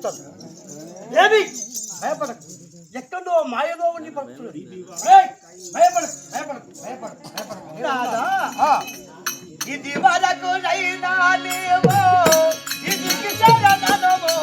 పలుకుతాడు. ఏమి భయపడకు, ఎక్కడో మాయలో ఉండి పలుకుతున్నాడు. భయపడకు భయపడకు భయపడకు భయపడకు రాదా. ఇది వరకు నైనా లేవో ఇది కిశోరనమో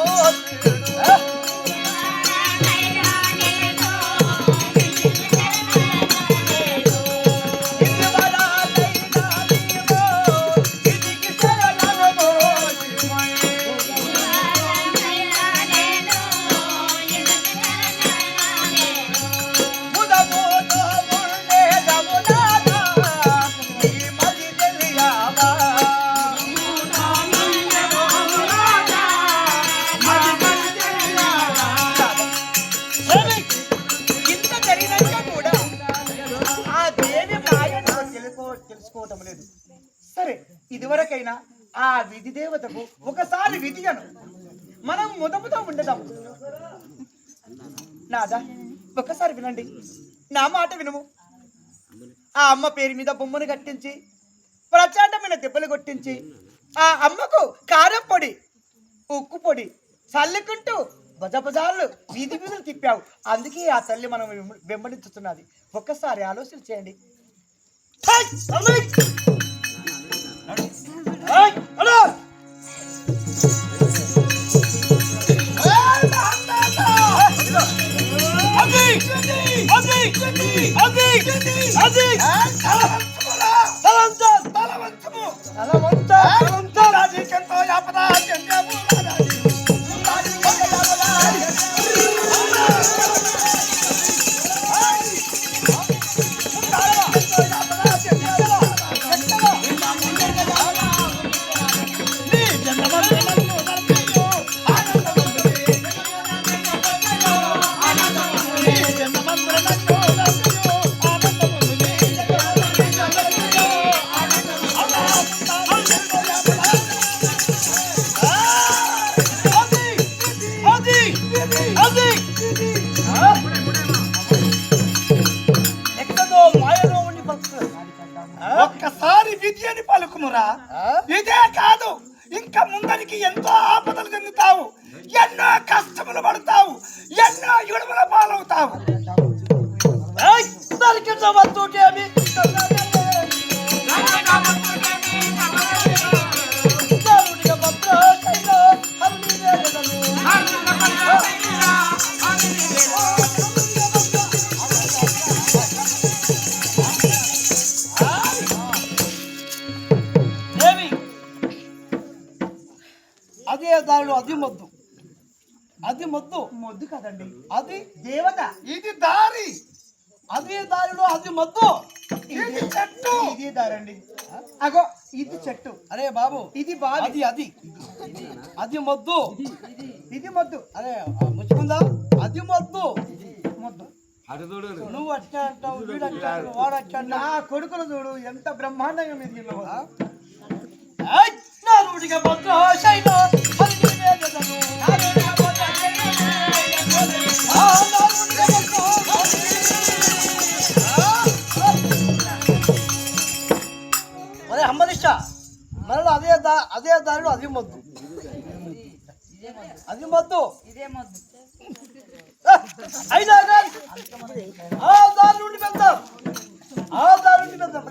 తెలుసుకోవటం లేదు. సరే, ఇదివరకైనా ఆ విధి దేవతకు ఒకసారి విధియను మనం ముదముతో ఉండదాం. నాదా, ఒకసారి వినండి, నా మాట వినుము. ఆ అమ్మ పేరు మీద బొమ్మను కట్టించి ప్రచండమైన దెబ్బలు కొట్టించి ఆ అమ్మకు కారం పొడి ఉక్కు పొడి చల్లుకుంటూ బజబజార్లు వీధి వీధులు తిప్పావు. అందుకే ఆ తల్లి మనం వెంబడించుతున్నది. ఒక్కసారి ఆలోచన చేయండి. ఒక్కసారి విద్యని పలుకుమురా. ఇదే కాదు, ఇంకా ముందరికి ఎంతో ఆపదలు చెందుతావు, ఎన్నో కష్టములు పడతావు, ఎన్నో ఇడుముల పాలవుతావు. అదే దారిలో అది మొద్దు, అది మొద్దు మొద్దు కదండి, అది దేవత, ఇది దారి. అదే దారిలో అది మొద్దు, ఇది చెట్టు, ఇది దారండి. అగో ఇది చెట్టు. అరే బాబు, ఇది బావి, అది అది అది మొద్దు, ఇది మొద్దు. అరే ముచ్చుకుందా, అది మొద్దు మొద్దు. నువ్వు అట్టా అంటావు, వీడు అట్టా, వాడు అట్టా. నా కొడుకులు చూడు ఎంత బ్రహ్మాండంగా మీద అదే అంబరీష మరలా అదే దారిలో అది మొద్దు, అది మొద్దు అయినా ఆ దారి నుండి వెళ్తాం, ఆ దారి నుండి వెళ్తాం.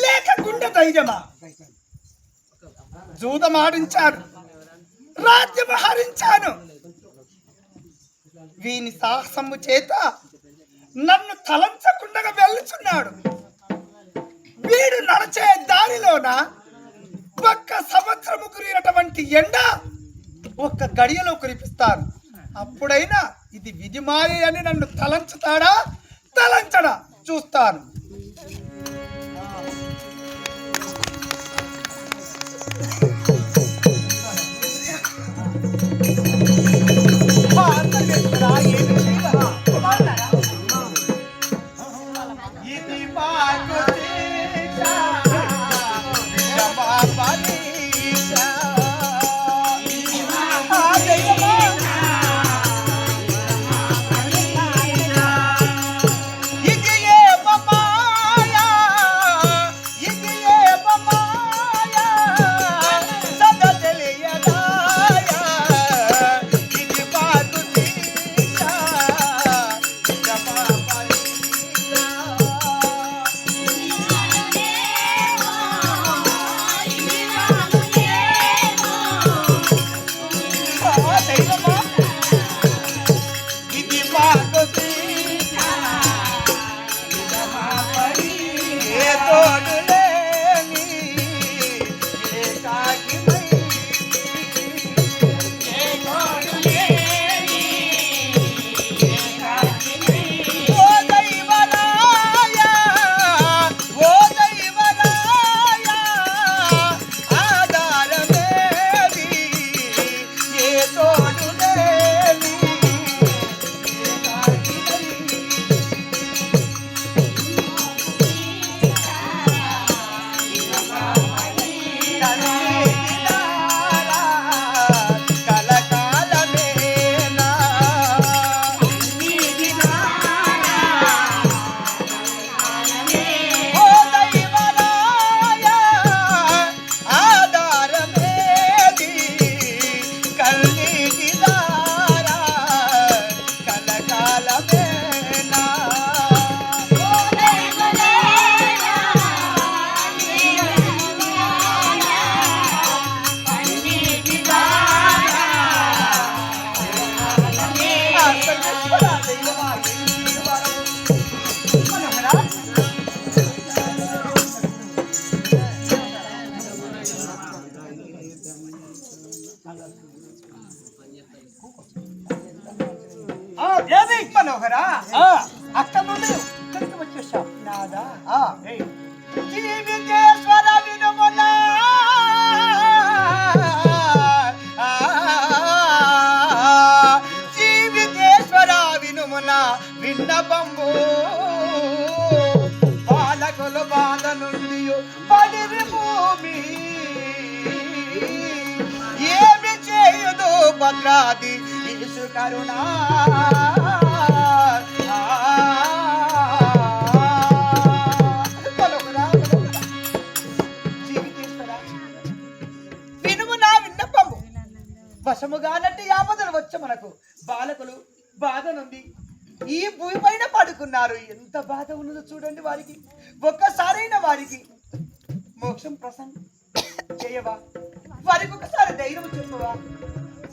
లేక గుండె ధైర్యమా? జూదమాడించాను, రాజ్యము హరించాను. వీని సాహసము చేత నన్ను తలంచకుండా వెళ్ళుచున్నాడు. వీడు నడిచే దారిలోన ఒక్క సంవత్సరము కురినటువంటి ఎండ ఒక్క గడియలో కురిపిస్తాను. అప్పుడైనా ఇది విధిమాయ అని నన్ను తలంచుతాడా తలంచడా చూస్తాను. అక్కడ నుండి ఇక్కడికి వచ్చేసాం నాదా. జీవితేశ్వర వినుమునా జీవితేశ్వర వినుమునా విన్నపంబు బాలకులు బాధ నుండి పడిరి భూమి ఏమి చేయుదు భద్రాది ఈసు కరుణా వశముగానట్టి ఆపదలు వచ్చే మనకు బాలకులు బాధ నుండి ఈ భూమి పైన పడుకున్నారు. ఎంత బాధ ఉన్నదో చూడండి వారికి. ఒక్కసారైన వారికి మోక్షం ప్రసన్నం చేయవా? వారికి ఒకసారి ధైర్యం చెప్పవా?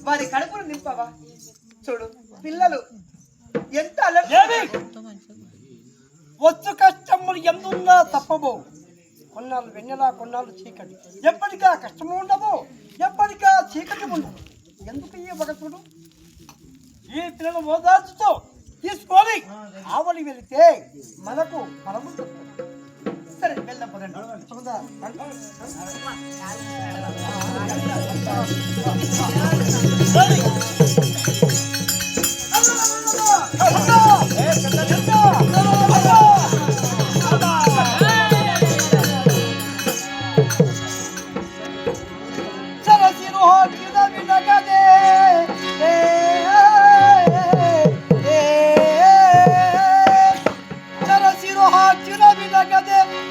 వారి కడుపును నింపవా? చూడు పిల్లలు ఎంత వచ్చు కష్టములు ఎందున్నా తప్పబో. కొన్నాళ్ళు వెన్నెలా కొన్నాళ్ళు చీకటి. ఎప్పటికా కష్టము ఉండవు, ఎప్పటికా చీకటి ఉండవు. ఎందుకు ఈ భగతుడు ఈ పిల్లలు ఓదార్చుతో తీసుకొని ఆవలి వెళితే మనకు ఫలము దొరుకుతుంది. సరే వెళ్దాం పదండి.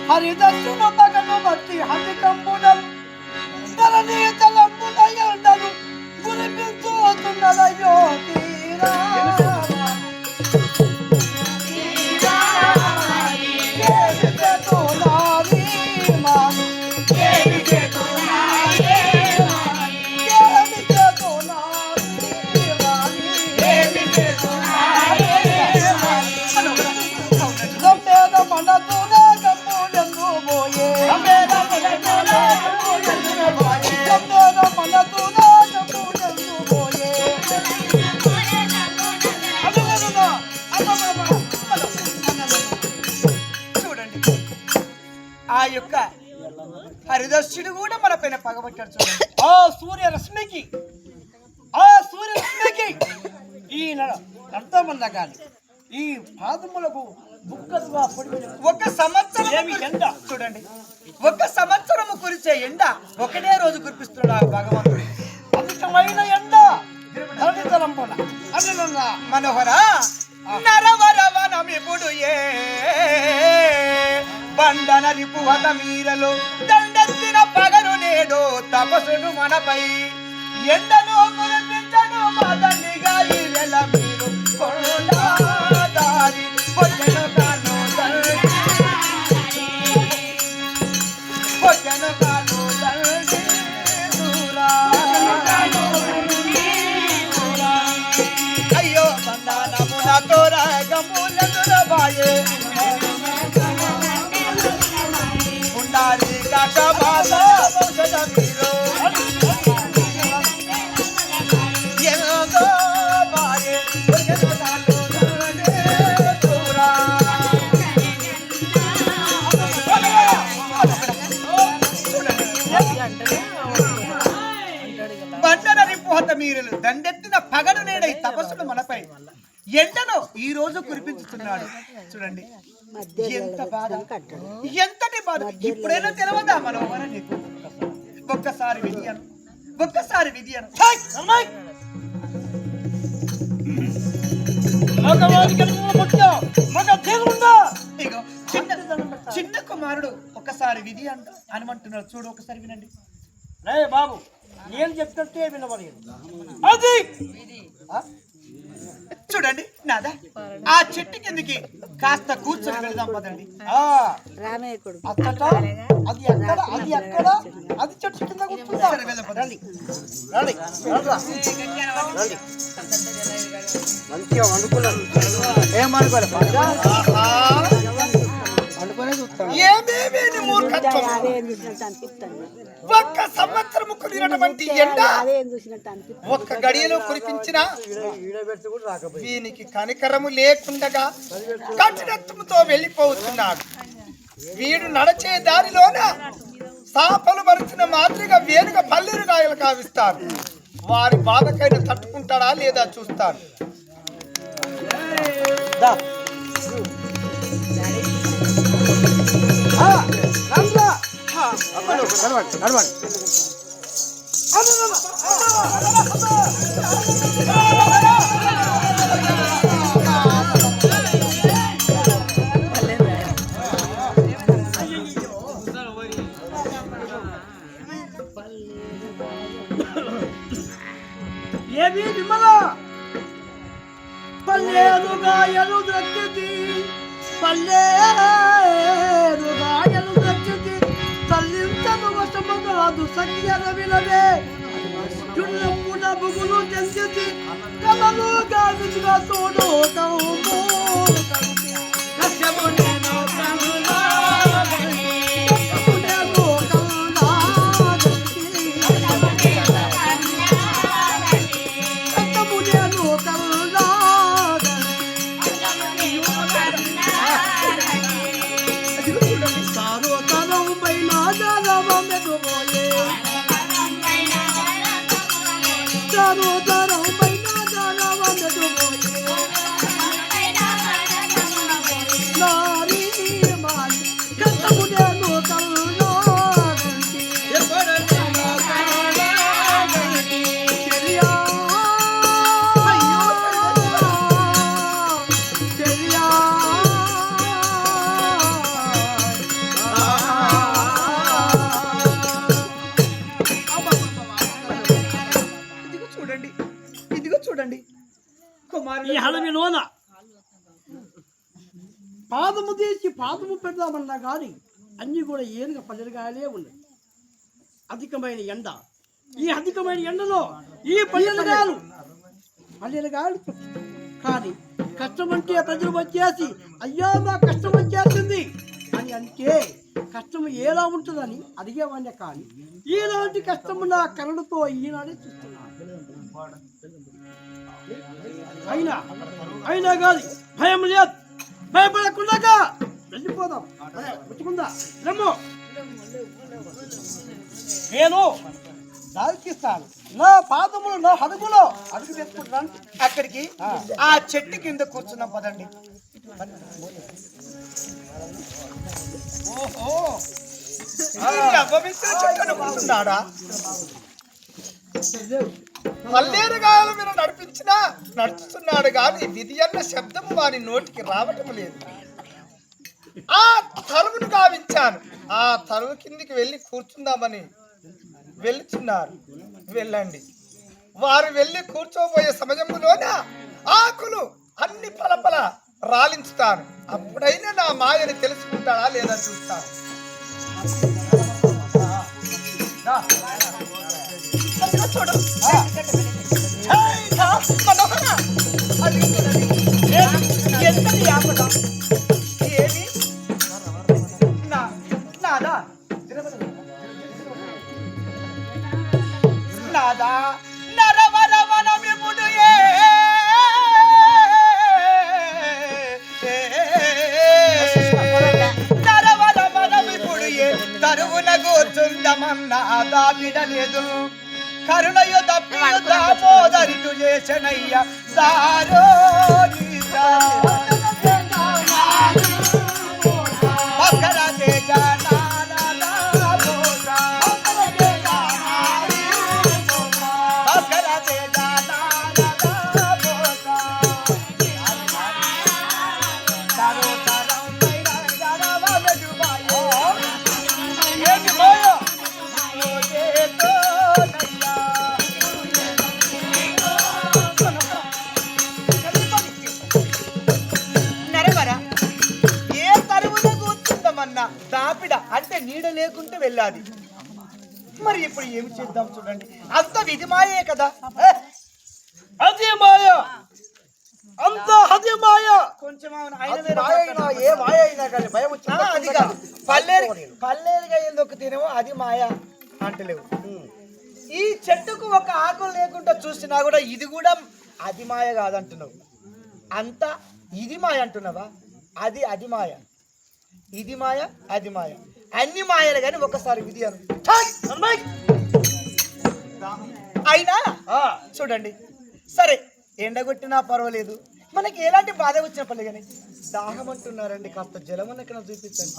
హరిదస్సును మగను బట్టి హరికంబునం ధరణి తలంబునయండను గురిపించుతున్నదయ్యో తీరా. ఆ యొక్క హరిదర్శుడు కూడా మన పైన పగబట్టాడు చూడండి. ఆ సూర్యరశ్మికి ఈ అర్థమంద కానీ ఈ పాదములకు బుక్కలుగా ఒక సంవత్సరం చూడండి. ఒక సంవత్సరము కురిసే ఎండ ఒకటే రోజు కురిపిస్తున్నాడు భగవంతుడు. అధికమైన ఎండ మనోహర నరవరవనమిపుడు ఏ బండన రిపువత మీరలు దండెత్తిన పగలు నేడు తపసును మనపై ఎండను కురిపించను మదనిగా ఈ నెల మీరు కొండాదారి పొచ్చను కాను అయ్యో సందానమున తోర గములే ఉండాలి కాక బాధ మీరు మీరలు దండెత్తిన పగడు నేడై తపస్సును మనపై ఎండను ఈ రోజు కురిపించుతున్నాడు. చూడండి ఎంత బాధ, ఎంతటి బాధ. ఇప్పుడైనా తెలవదా మనోహర నీకు? ఒక్కసారి విద్యను చిన్న కుమారుడు ఒకసారి విధి అంట అనమంటున్నాడు. చూడు ఒకసారి వినండి. రే బాబు, నేను చెప్తే వినవలేదు. అది చూడండి నాదా, ఆ చెట్టు కిందకి కాస్త కూర్చొని వెళ్దాం పదండి. అది చెట్టు కింద కూర్చుందా? వెళ్దాం పదండి. మంచిగా వండుకున్నారు. ఏం అనుకోలేదు ఏమేమి నీ మూర్ఖత్వం. ఒక్క సంవత్సరం కుదిరినటువంటి ఎండ ఒక్క గడియలో కురిపించిన వీనికి కనికరము లేకుండగా కఠినత్వంతో వెళ్ళిపోతున్నాడు. వీడు నడిచే దారిలోన సాపలు మరిచిన మాదిరిగా వేరుగా పల్లెరుగాయలు కావిస్తారు. వారి బాధకైనా తట్టుకుంటాడా లేదా చూస్తాడు. ఏమి విమల పల్లెరుగాయలు దక్కితి పల్లెరుగాయలు దక్కితి తల్లింతను వశము కాదు సఖ్యర వినవే చున్నప్పున బుగులు చెందితి కలలు గావిగా తోడు కౌము లక్ష్యము నేను కనులా పాదము తీసి పాదము పెడదామన్నా కానీ అన్నీ కూడా ఏనుగా పల్లెలుగాయలే ఉన్నాయి. అధికమైన ఎండ, ఈ అధికమైన ఎండలో ఈ పల్లెలుగాయలు కానీ కష్టం అంటే ప్రజలు వచ్చేసి అయ్యా మా కష్టం వచ్చేసింది అని అంటే కష్టం ఎలా ఉంటుందని అడిగేవాడినే కానీ ఈనాటి కష్టము నా కరుణతో ఈనాడే చూస్తున్నాను. అయినా కాదు భయం లేదు, భయపడకుండా వెళ్ళిపోదాం. వచ్చుకుందా రమ్ము, నేను దాల్కిస్తాను. నా పాదములు నా అడుగులో అడుగు వేసుకుంటాను. అక్కడికి ఆ చెట్టు కింద కూర్చున్నాం పదండి. ఓహో కూర్చున్నాడా? పల్లేరుగాయల మీద నడుస్తున్నాడు కానీ విధి అన్న శబ్దం వారి నోటికి రావటం లేదు. ఆ తరువును గావించాను. ఆ తరువు కిందికి వెళ్ళి కూర్చుందామని వెళ్తున్నారు. వెళ్ళండి. వారు వెళ్ళి కూర్చోబోయే సమయంలోనే ఆకులు అన్ని పలపల రాలించుతాను. అప్పుడైనా నా మాయని తెలుసుకుంటాడా లేదా చూస్తాను. చూడు ఎంతటి ఆపద ఏది నాదా నాదా నరవరవనమిపుడు నరవరవనమిపుడు తరువున కూర్చుందమన్నాదా విడలేదు. కరుణయు తప్పియు దామోదరిటు చేసనయ్య దారో దాపిడ అంటే నీడ లేకుంటే వెళ్ళాలి. మరి ఇప్పుడు ఏమి చేద్దాం చూడండి. అంత విధి మాయే కదా. అది మాయ అంత అది మాయ. కొంచెం అది మాయ అయినా ఏ మాయ అయినా కానీ భయం వచ్చింది. అది కాదు పల్లేరుగా ఎందుకు తినేమో అది మాయ అంటలేవు. ఈ చెట్టుకు ఒక ఆకులు లేకుండా చూసినా కూడా ఇది కూడా అది మాయ కాదంటున్నావు. అంతా ఇది మాయ అంటున్నావా? అది మాయ, ఇది మాయ, అది మాయ, అన్ని మాయలు కానీ ఒకసారి విధి అను. అయినా చూడండి, సరే ఎండగొట్టినా పర్వాలేదు, మనకి ఎలాంటి బాధ వచ్చిన పర్లేదు కానీ దాహం అంటున్నారండి, కాస్త జలం అన్న చూపించండి.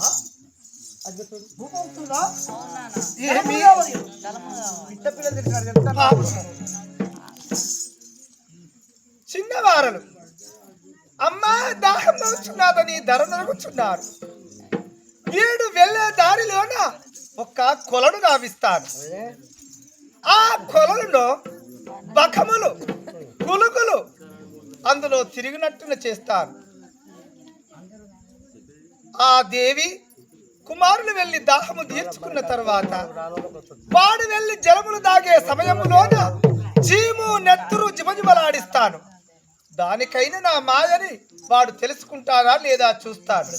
చిన్నవారలు అమ్మా దాహం వచ్చున్నాదని ధర నరుగుచున్నారు. 7 వెళ్ళే దారిలోన ఒక కొలను గావిస్తాను. ఆ కొలనులో బకములు పులుగులు అందులో తిరిగినట్టున చేస్తారు. ఆ దేవి కుమారులు వెళ్లి దాహము తీర్చుకున్న తర్వాత వాడు వెళ్లి జలములు దాగే సమయంలోన చీము నెత్తురు జిమజిమలాడిస్తాను. దానికైనా నా మాయని వాడు తెలుసుకుంటారా లేదా చూస్తాడు.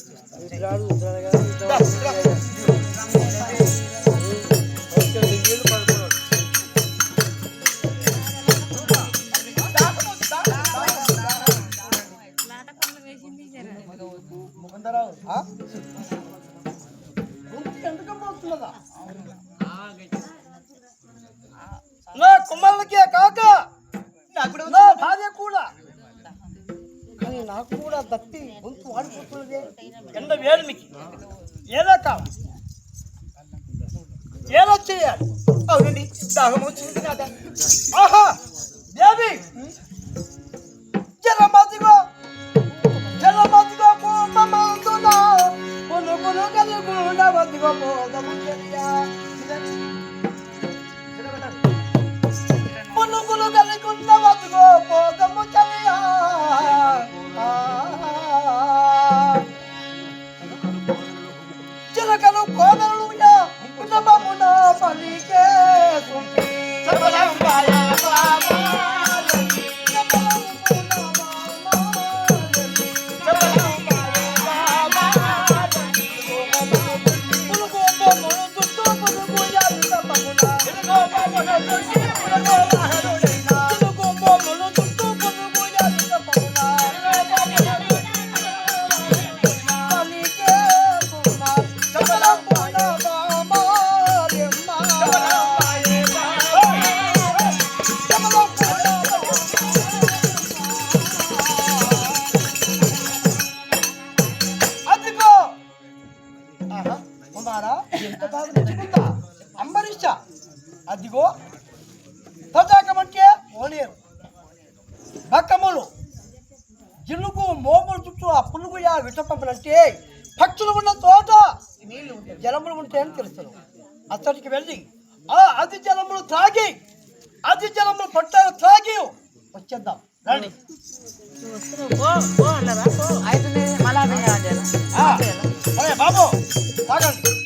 నా కుమారులకే కాక నా భార్య కూడా, కానీ నాకు కూడా దత్తి గొంతు వాడిపోతున్నదే. ఎండ వేడిమికి ఏదో కావాలి, ఏదో చేయాలి. అవునండి, దాహం వచ్చింది కదా. ఆహా దేవి, జలమతిగో జలమతిగో పూర్ణమందునా పులుగులు కలుగున వతిగో పోదము చెలియా. పులుగులు కలుగున్న వతిగో పోదము చెలియా. చిలకలు కోదలుయా కుటుంబమున పలికే సుంటి చపలంబాయ బాబా. అదిగో తజాకమంటే ఓలేరు బక్కములు జిల్లుకు మోములు చుట్టూ ఆ పులుగు యా విటపంపులంటే పక్షులు ఉన్న చోట నీళ్లు జలములు ఉంటాయని తెలుస్తారు. అక్కడికి వెళ్ళి ఆ అది జలములు త్రాగి, అది జలములు పట్టాలు త్రాగి వచ్చేద్దాం రండి. బాబు తాగండి.